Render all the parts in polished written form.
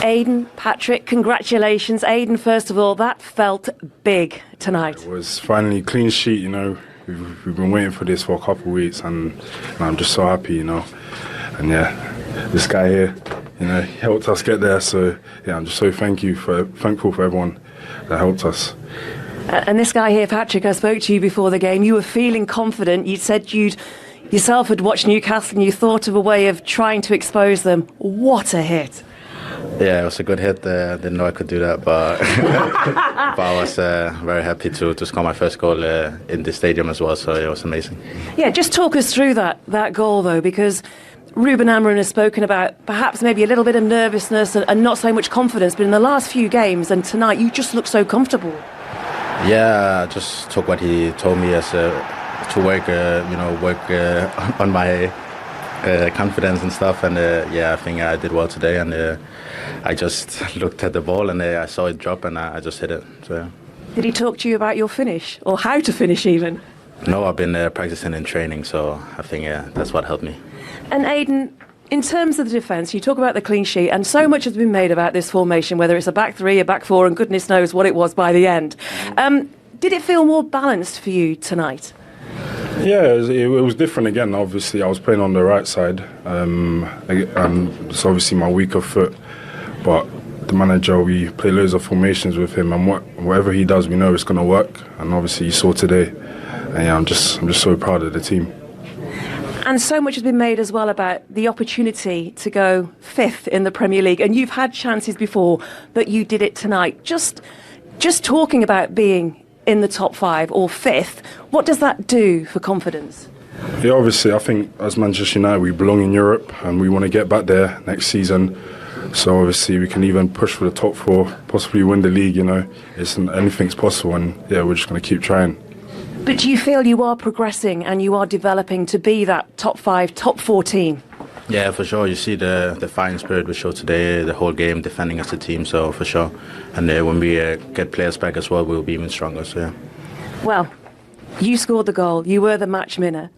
Ayden, Patrick, congratulations. Ayden, first of all, that felt big tonight. It was finally a clean sheet, you know. We've been waiting for this for a couple of weeks, and I'm just so happy, you know. And yeah, this guy here, you know, he helped us get there. So yeah, I'm just so thankful for everyone that helped us. And this guy here, Patrick, I spoke to you before the game. You were feeling confident. You said you'd yourself had watched Newcastle and you thought of a way of trying to expose them. What a hit! Yeah, it was a good hit. Didn't know I could do that, but but I was very happy to score my first goal in the stadium as well. So it was amazing. Yeah, just talk us through that goal though, because Ruben Amorim has spoken about perhaps maybe a little bit of nervousness and not so much confidence, but in the last few games and tonight, you just look so comfortable. Yeah, I just took what he told me as to work, on my confidence and stuff. And yeah, I think I did well today. And I just looked at the ball and I saw it drop and I just hit it. So, yeah. Did he talk to you about your finish or how to finish even? No, I've been practicing in training, so I think that's what helped me. And Ayden, in terms of the defence, you talk about the clean sheet, and so much has been made about this formation, whether it's a back three, a back four, and goodness knows what it was by the end. Did it feel more balanced for you tonight? Yeah, it was different again. Obviously, I was playing on the right side, and it's obviously my weaker foot. But the manager, we play loads of formations with him, and whatever he does, we know it's going to work. And obviously, you saw today, and yeah, I'm just so proud of the team. And so much has been made as well about the opportunity to go fifth in the Premier League. And you've had chances before, but you did it tonight. Just talking about being in the top five or fifth, what does that do for confidence? Yeah, obviously, I think as Manchester United, we belong in Europe and we want to get back there next season. So obviously, we can even push for the top four, possibly win the league, you know. Anything's possible, and yeah, we're just going to keep trying. But do you feel you are progressing and you are developing to be that top five, top four team? Yeah, for sure. You see the fighting spirit we showed today, the whole game, defending as a team, so for sure. And when we get players back as well, we'll be even stronger, so yeah. Well, you scored the goal. You were the match winner.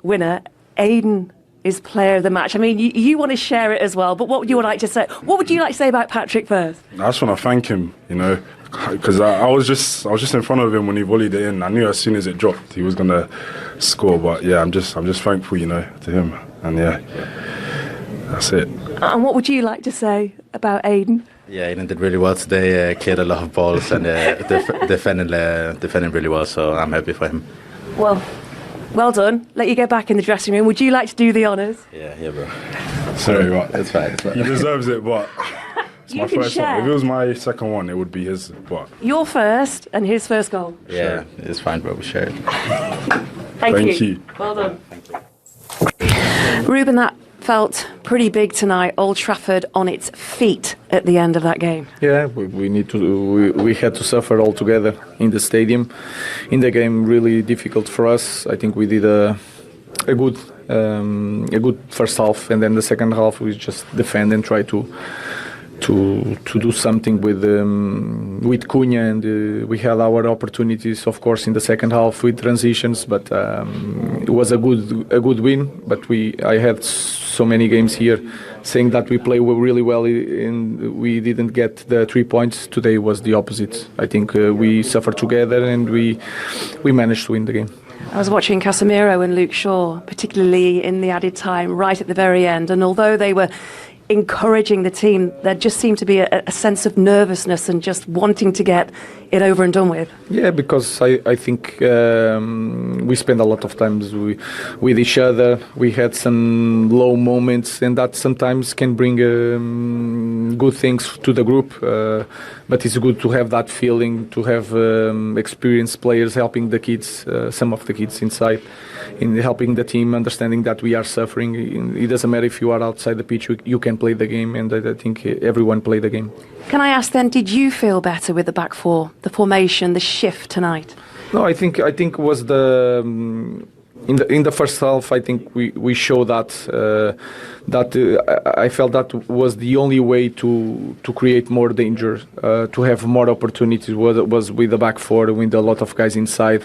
Ayden is player of the match. I mean, you want to share it as well, but what would you like to say? What would you like to say about Patrick first? I just want to thank him, you know, because I was just in front of him when he volleyed it in. I knew as soon as it dropped, he was going to score. But yeah, I'm just thankful, you know, to him. And yeah, that's it. And what would you like to say about Ayden? Yeah, Ayden did really well today. Cleared a lot of balls and defended really well. So I'm happy for him. Well done. Let you get back in the dressing room. Would you like to do the honours? Yeah, bro. Sorry, but it's fine. He deserves it, but it's my first share. one. If it was my second one, it would be his. But your first and his first goal. Yeah, it's fine, bro. We share it. Thank you. Well done. Thank you. Ruben, that felt pretty big tonight. Old Trafford on its feet at the end of that game. Yeah, we had to suffer all together in the stadium. In the game, really difficult for us. I think we did a good first half, and then the second half we just defend and try to do something with Cunha, and we had our opportunities, of course, in the second half with transitions. But it was a good win. But I had so many games here saying that we play really well and we didn't get the 3 points. Today was the opposite. I think we suffered together and we managed to win the game. I was watching Casemiro and Luke Shaw, particularly in the added time, right at the very end. And although they were encouraging the team, there just seemed to be a sense of nervousness and just wanting to get it over and done with. Yeah, because I think we spend a lot of times with each other. We had some low moments, and that sometimes can bring good things to the group. But it's good to have that feeling, to have experienced players helping the kids, some of the kids inside, in helping the team, understanding that we are suffering. It doesn't matter if you are outside the pitch, you can play the game, and I think everyone played the game. Can I ask then, did you feel better with the back four, the formation, the shift tonight? No, I think was in the first half, I think we showed that I felt that was the only way to create more danger, to have more opportunities. Was with the back four, with a lot of guys inside,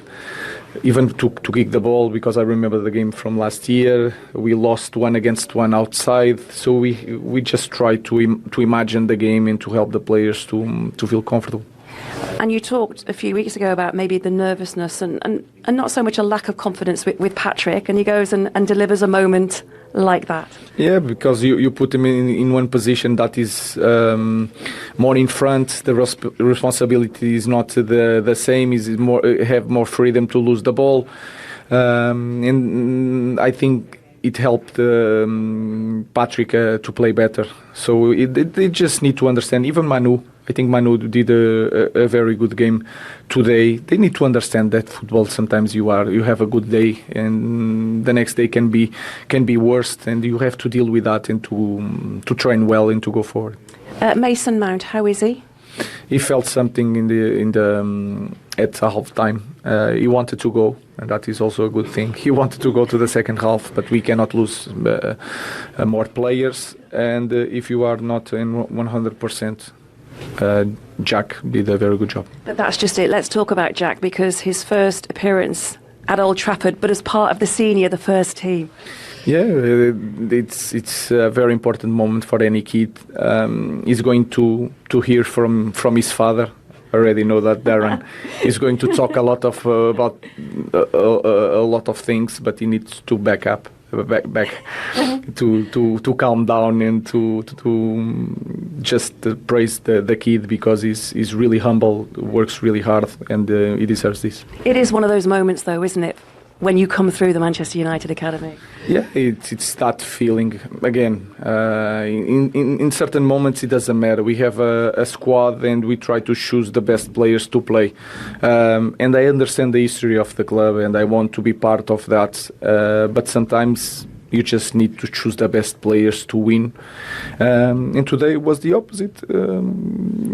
even to kick the ball. Because I remember the game from last year, we lost 1-against-1 outside. So we just tried to imagine the game and to help the players to feel comfortable. And you talked a few weeks ago about maybe the nervousness and not so much a lack of confidence with Patrick, and he goes and delivers a moment like that. Yeah, because you put him in one position that is more in front. The responsibility is not the same. Is more have more freedom to lose the ball, and I think it helped Patrick to play better. So they just need to understand. Even Manu. I think Manu did a very good game today. They need to understand that football sometimes you have a good day and the next day can be worse, and you have to deal with that and to train well and to go forward. Mason Mount, how is he? He felt something at half time. He wanted to go, and that is also a good thing. He wanted to go to the second half, but we cannot lose more players. And if you are not in 100%. Jack did a very good job. But that's just it. Let's talk about Jack, because his first appearance at Old Trafford, but as part of the first team. Yeah, it's a very important moment for any kid. He's going to hear from his father. I already know that Darren is going to talk a lot about a lot of things, but he needs to back to calm down and to just praise the kid, because he's really humble, works really hard, and he deserves this. It is one of those moments, though, isn't it, when you come through the Manchester United Academy? Yeah, it's that feeling again. In certain moments, it doesn't matter. We have a squad, and we try to choose the best players to play. And I understand the history of the club, and I want to be part of that. But sometimes you just need to choose the best players to win. And today was the opposite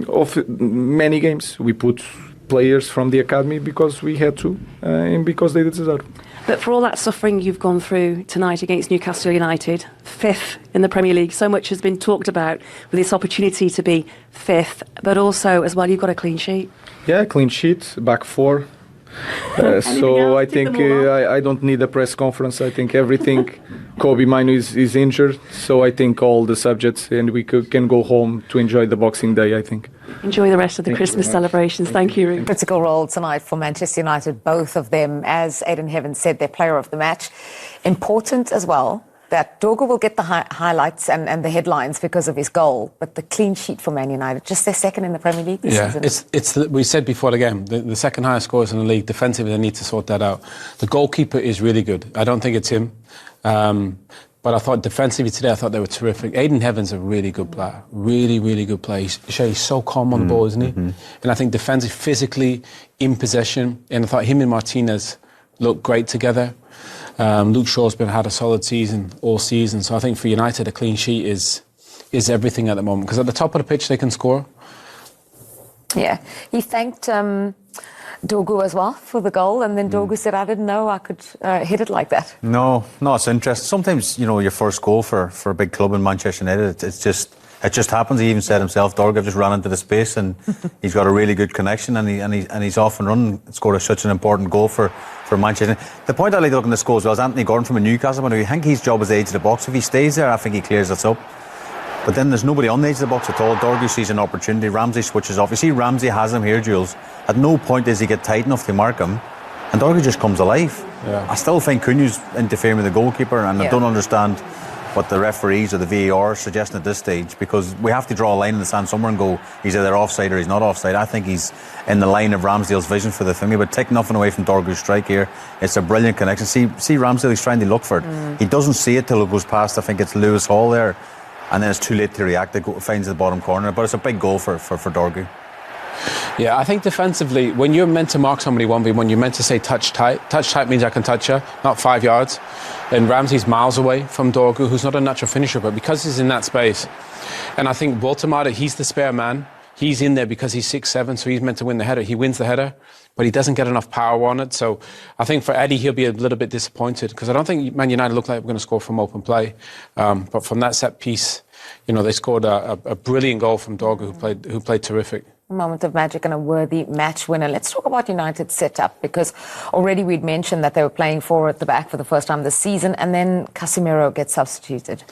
of many games. We put players from the academy because we had to, and because they deserve. But for all that suffering you've gone through tonight against Newcastle United, 5th in the Premier League, so much has been talked about with this opportunity to be 5th, but also as well you've got a clean sheet. Yeah, clean sheet, back four. So I think I don't need a press conference. I think everything. Kobe Manu is injured, so I think all the subjects, and we can go home to enjoy the Boxing Day, I think. Enjoy the rest of the Christmas celebrations. Thank you, Ruben. Critical role tonight for Manchester United, both of them, as Ayden Heaven said, their player of the match. Important as well that Dorgu will get the highlights and the headlines because of his goal, but the clean sheet for Man United, just their second in the Premier League this season. It's we said before the game, the second highest scorers in the league. Defensively, they need to sort that out. The goalkeeper is really good. I don't think it's him. But I thought defensively today, I thought they were terrific. Ayden Heaven's a really good player. Really, really good player. He's so calm on the ball, isn't he? Mm-hmm. And I think defensively, physically, in possession. And I thought him and Martinez looked great together. Luke Shaw's had a solid season all season. So I think for United, a clean sheet is everything at the moment. Because at the top of the pitch, they can score. Yeah. He thanked Dorgu as well for the goal, and then Dorgu said, I didn't know I could hit it like that. No, it's interesting. Sometimes, your first goal for a big club in Manchester United, it just happens. He even said himself, Dorgu just ran into the space, and he's got a really good connection, and he's off and running, scored such an important goal for Manchester. The point I like to look in this goal as well is Anthony Gordon from a Newcastle point of view. I think his job is the edge of the box. If he stays there, I think he clears us up. But then there's nobody on the edge of the box at all. Dorgu sees an opportunity. Ramsey switches off. You see Ramsey has him here, Jules. At no point does he get tight enough to mark him. And Dorgu just comes alive. Yeah. I still think Cunha's interfering with the goalkeeper, and I don't understand what the referees or the VAR are suggesting at this stage, because we have to draw a line in the sand somewhere and go, he's either offside or he's not offside. I think he's in the line of Ramsdale's vision for the thingy, but take nothing away from Dorgu's strike here. It's a brilliant connection. See Ramsdale, he's trying to look for it. He doesn't see it till it goes past, I think it's Lewis Hall there, and then it's too late to react. It finds the bottom corner, but it's a big goal for Dorgu. Yeah, I think defensively, when you're meant to mark somebody 1v1, you're meant to say touch tight. Touch tight means I can touch her, not 5 yards. And Ramsey's miles away from Dorgu, who's not a natural finisher, but because he's in that space. And I think Walter, he's the spare man. he's in there because he's 6'7", so he's meant to win the header. He wins the header, but he doesn't get enough power on it. So I think for Eddie, he'll be a little bit disappointed because I don't think Man United look like we're going to score from open play. But from that set piece, you know, they scored a brilliant goal from Dorgu, who played terrific. A moment of magic and a worthy match winner. Let's talk about United's setup, because already we'd mentioned that they were playing 4 at the back for the first time this season, and then Casemiro gets substituted.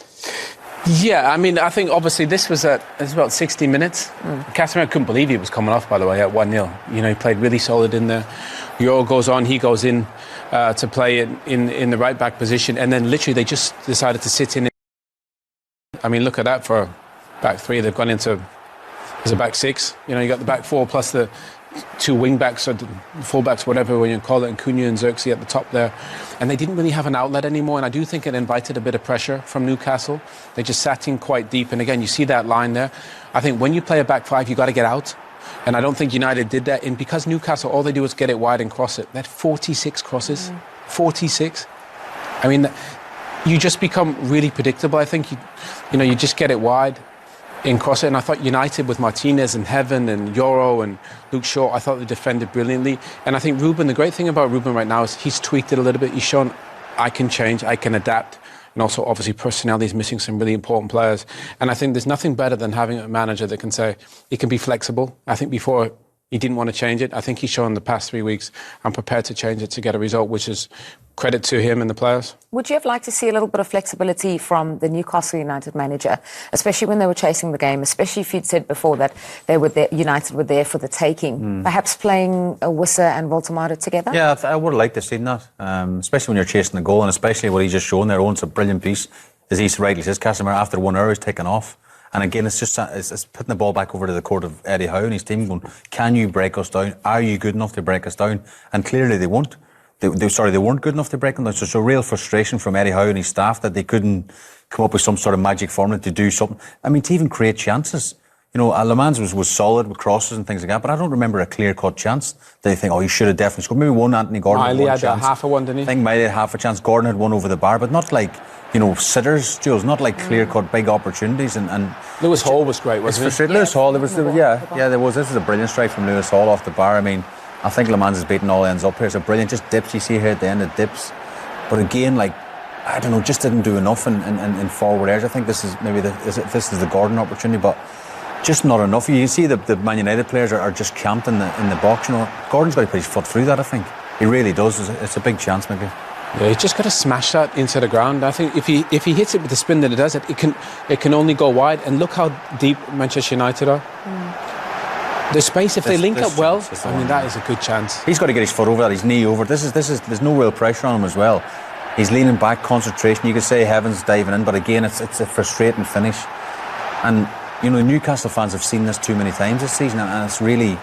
Yeah, I mean, I think obviously this was about 60 minutes. Casemiro couldn't believe he was coming off, by the way, at 1-0. You know, he played really solid in there. Euro goes on, he goes in to play in the right back position, and then literally they just decided to sit in. I mean, look at that for back 3. They've gone into as a back 6. You know, you got the back 4 plus the 2 wing backs or full backs, whatever when you call it, and Cunha and Xerxes at the top there. And they didn't really have an outlet anymore, and I do think it invited a bit of pressure from Newcastle. They just sat in quite deep, and again, you see that line there. I think when you play a back 5, you got to get out, and I don't think United did that. And because Newcastle, all they do is get it wide and cross it. They had 46 crosses, 46. I mean, you just become really predictable. I think you just get it wide and cross it. And I thought United with Martinez and Heaven and Euro and Luke Shaw, I thought they defended brilliantly. And I think Ruben, the great thing about Ruben right now is he's tweaked it a little bit. He's shown I can change, I can adapt. And also, obviously, personality is missing some really important players. And I think there's nothing better than having a manager that can say he can be flexible. I think before he didn't want to change it. I think he's shown the past 3 weeks I'm prepared to change it to get a result, which is credit to him and the players. Would you have liked to see a little bit of flexibility from the Newcastle United manager, especially when they were chasing the game, especially if you'd said before that they were there, United were there for the taking, perhaps playing Wissa and Voltemade together? Yeah, I would have liked to have seen that, especially when you're chasing the goal, and especially what he's just shown there. Owen's a brilliant piece, as he rightly says. Casemiro, after 1 hour, is taken off. And again, it's just it's putting the ball back over to the court of Eddie Howe and his team, going, can you break us down? Are you good enough to break us down? And clearly they won't. They weren't good enough to break them down. So it's a real frustration from Eddie Howe and his staff that they couldn't come up with some sort of magic formula to do something. I mean, to even create chances. You know, Le Mans was solid with crosses and things like that, but I don't remember a clear-cut chance that you think, oh, he should have definitely scored. Maybe one Anthony Gordon had one had chance. half a one, didn't he? I think Miley had half a chance. Gordon had one over the bar, but not like, you know, sitters, Jules, not like clear-cut big opportunities. And Lewis Hall was great, wasn't he? Lewis Hall, there was. This is a brilliant strike from Lewis Hall off the bar. I mean, I think Le Mans has beaten all ends up here. It's a brilliant, just dips you see here at the end, it dips. But again, like, I don't know, just didn't do enough in forward areas. I think this is maybe this is the Gordon opportunity, but just not enough. You can see the Man United players are just camped in the box. You know, Gordon's got to put his foot through that. I think he really does. It's a big chance, maybe. Yeah, he's just got to smash that into the ground. I think if he hits it with the spin that it does, it can only go wide. And look how deep Manchester United are. The space, if they link up well, I mean, that is a good chance. He's got to get his foot over that, his knee over. This is. There's no real pressure on him as well. He's leaning back, concentration. You could say Heaven's diving in, but again, it's a frustrating finish. And you know, Newcastle fans have seen this too many times this season, and it's really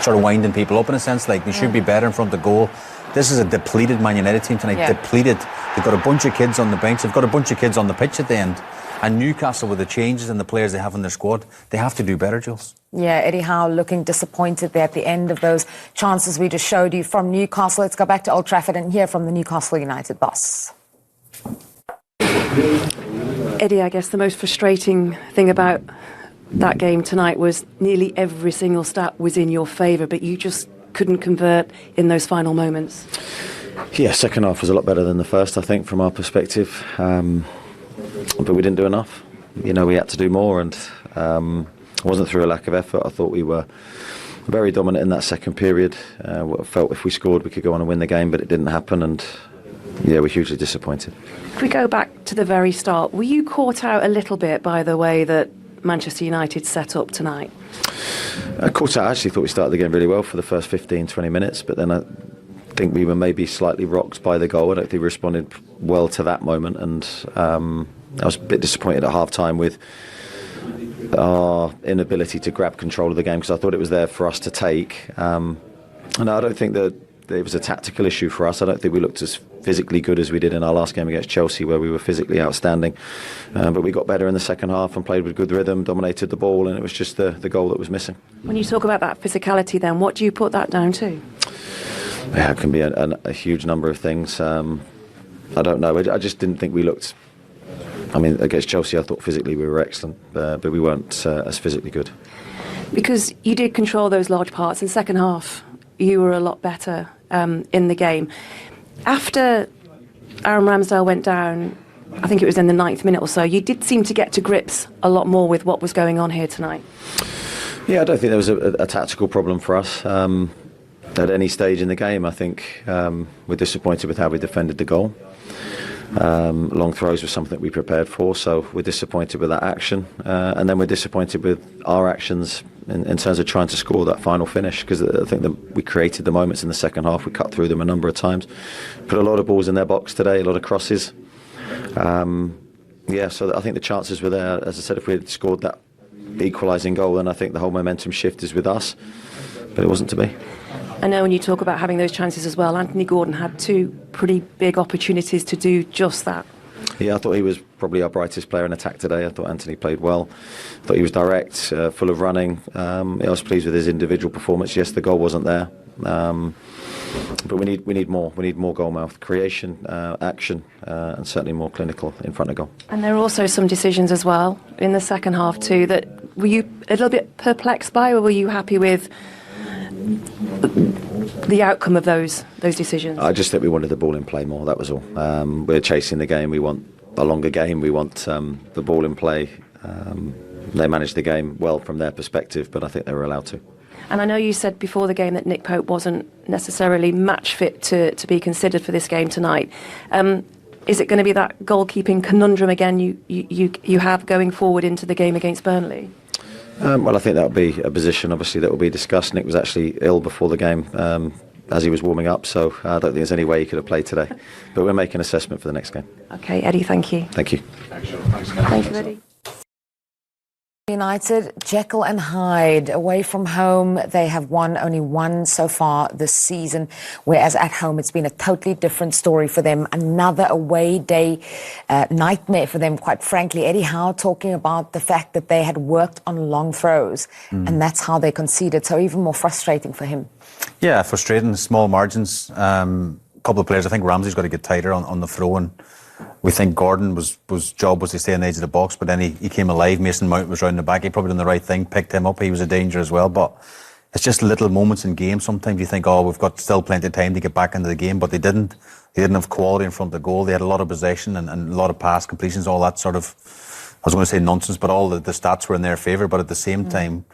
sort of winding people up in a sense. Like, they should be better in front of the goal. This is a depleted Man United team tonight. Yeah. Depleted. They've got a bunch of kids on the bench. They've got a bunch of kids on the pitch at the end. And Newcastle, with the changes and the players they have in their squad, they have to do better, Jules. Yeah, Eddie Howe looking disappointed there at the end of those chances we just showed you from Newcastle. Let's go back to Old Trafford and hear from the Newcastle United boss. Eddie, I guess the most frustrating thing about that game tonight was nearly every single stat was in your favour, but you just couldn't convert in those final moments. Yeah, second half was a lot better than the first, I think, from our perspective. But we didn't do enough. You know, we had to do more, and it wasn't through a lack of effort. I thought we were very dominant in that second period. I felt if we scored, we could go on and win the game, but it didn't happen, and yeah, we're hugely disappointed. If we go back to the very start, were you caught out a little bit by the way that Manchester United set up tonight? Caught out. I actually thought we started the game really well for the first 15-20 minutes, but then I think we were maybe slightly rocked by the goal. I don't think we responded well to that moment, and I was a bit disappointed at half-time with our inability to grab control of the game, because I thought it was there for us to take. And I don't think that it was a tactical issue for us. I don't think we looked as physically good as we did in our last game against Chelsea, where we were physically outstanding. But we got better in the second half and played with good rhythm, dominated the ball, and it was just the goal that was missing. When you talk about that physicality then, what do you put that down to? Yeah, it can be a huge number of things. I don't know. I just didn't think we looked... I mean, against Chelsea, I thought physically we were excellent, but we weren't as physically good. Because you did control those large parts. In the second half, you were a lot better in the game. After Aaron Ramsdale went down, I think it was in the 9th minute or so, you did seem to get to grips a lot more with what was going on here tonight. Yeah, I don't think there was a tactical problem for us at any stage in the game. I think we're disappointed with how we defended the goal. Long throws was something that we prepared for, so we're disappointed with that action. And then we're disappointed with our actions in terms of trying to score that final finish, because I think that we created the moments in the second half. We cut through them a number of times. Put a lot of balls in their box today, a lot of crosses. So I think the chances were there. As I said, if we had scored that equalising goal, then I think the whole momentum shift is with us. But it wasn't to be. I know when you talk about having those chances as well, Anthony Gordon had 2 pretty big opportunities to do just that. Yeah, I thought he was probably our brightest player in attack today. I thought Anthony played well. I thought he was direct, full of running. I was pleased with his individual performance. Yes, the goal wasn't there. But we need more. We need more goalmouth creation, action, and certainly more clinical in front of goal. And there are also some decisions as well in the second half too that were you a little bit perplexed by, or were you happy with the outcome of those decisions? I just think we wanted the ball in play more, that was all. We're chasing the game, we want a longer game, we want the ball in play. They managed the game well from their perspective, but I think they were allowed to. And I know you said before the game that Nick Pope wasn't necessarily match fit to be considered for this game tonight. Is it going to be that goalkeeping conundrum again you have going forward into the game against Burnley? Well, I think that would be a position, obviously, that will be discussed. Nick was actually ill before the game as he was warming up, so I don't think there's any way he could have played today. But we'll make an assessment for the next game. OK, Eddie, thank you. Thank you. Thank you, Eddie. United, Jekyll and Hyde, away from home, they have won only 1 so far this season, whereas at home it's been a totally different story for them. Another away day nightmare for them, quite frankly. Eddie Howe talking about the fact that they had worked on long throws, and that's how they conceded, so even more frustrating for him. Yeah, frustrating, small margins. A couple of players, I think Ramsey's got to get tighter on the throw, and we think Gordon was job was to stay on the edge of the box, but then he came alive. Mason Mount was round the back. He probably done the right thing, picked him up. He was a danger as well. But it's just little moments in games. Sometimes you think, oh, we've got still plenty of time to get back into the game, but they didn't. They didn't have quality in front of the goal. They had a lot of possession and a lot of pass completions, all that sort of, I was going to say nonsense, but all the stats were in their favour. But at the same time,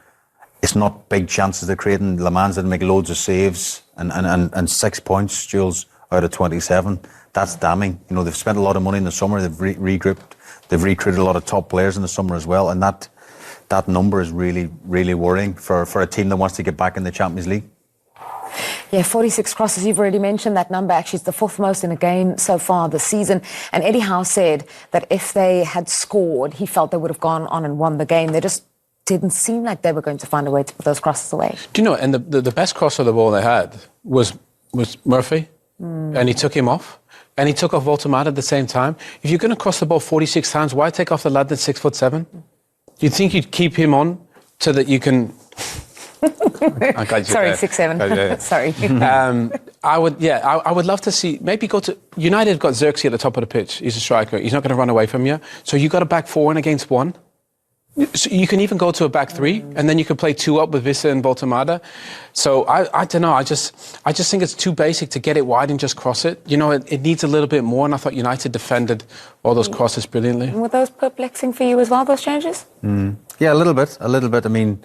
it's not big chances they're creating. Le Mans didn't make loads of saves and 6 points, Jules, out of 27. That's damning. You know, they've spent a lot of money in the summer. They've regrouped. They've recruited a lot of top players in the summer as well. And that number is really, really worrying for a team that wants to get back in the Champions League. Yeah, 46 crosses. You've already mentioned that number. Actually, it's the 4th most in a game so far this season. And Eddie Howe said that if they had scored, he felt they would have gone on and won the game. They just didn't seem like they were going to find a way to put those crosses away. Do you know, and the best cross of the ball they had was Murphy, and he took him off. And he took off Voltemade at the same time. If you're going to cross the ball 46 times, why take off the lad that's 6'7"? You'd think you'd keep him on so that you can... Sorry, 6'7". Sorry. I would love to see, maybe go to... United have got Xerxes at the top of the pitch. He's a striker. He's not going to run away from you. So you got a back 4 in against 1. So you can even go to a back 3, and then you can play 2 up with Vissa and Voltemade. So I don't know. I just think it's too basic to get it wide and just cross it. You know, it needs a little bit more. And I thought United defended all those crosses brilliantly. Were those perplexing for you as well? Those changes? Yeah, a little bit. I mean,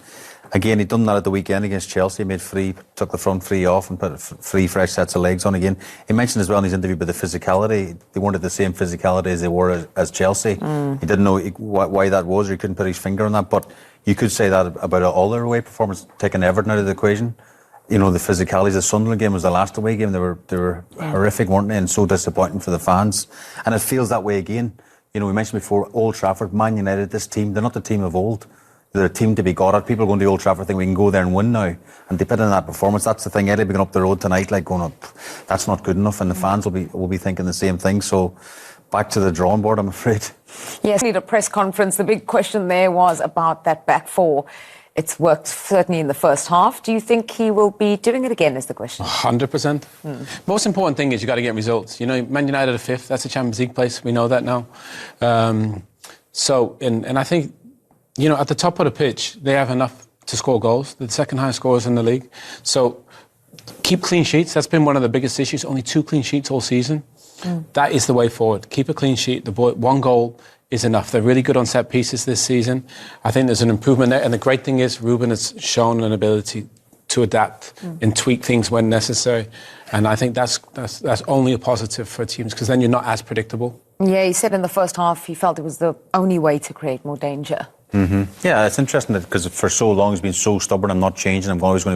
again, he'd done that at the weekend against Chelsea. He made 3, took the front 3 off and put 3 fresh sets of legs on again. He mentioned as well in his interview about the physicality. They weren't at the same physicality as they were as Chelsea. He didn't know why that was, or he couldn't put his finger on that. But you could say that about all their away performance, taking Everton out of the equation. You know, the physicality. The Sunderland game was the last away game. They were horrific, weren't they? And so disappointing for the fans. And it feels that way again. You know, we mentioned before, Old Trafford, Man United, this team, they're not the team of old. They're a team to be got at. People are going to the Old Trafford think we can go there and win now. And they put in that performance. That's the thing. Eddie going up the road tonight, like going up. That's not good enough. And the fans will be thinking the same thing. So back to the drawing board, I'm afraid. Yes, need a press conference. The big question there was about that back 4. It's worked certainly in the first half. Do you think he will be doing it again, is the question? 100%. Most important thing is you got to get results. You know, Man United are 5th. That's a Champions League place. We know that now. And I think, you know, at the top of the pitch, they have enough to score goals. The second highest scorers in the league. So keep clean sheets. That's been one of the biggest issues. Only 2 clean sheets all season. That is the way forward. Keep a clean sheet. The boy, 1 goal is enough. They're really good on set pieces this season. I think there's an improvement there. And the great thing is Ruben has shown an ability to adapt and tweak things when necessary. And I think that's only a positive for teams, because then you're not as predictable. Yeah, he said in the first half he felt it was the only way to create more danger. Yeah, it's interesting because for so long he's been so stubborn. I'm not changing. I'm always going to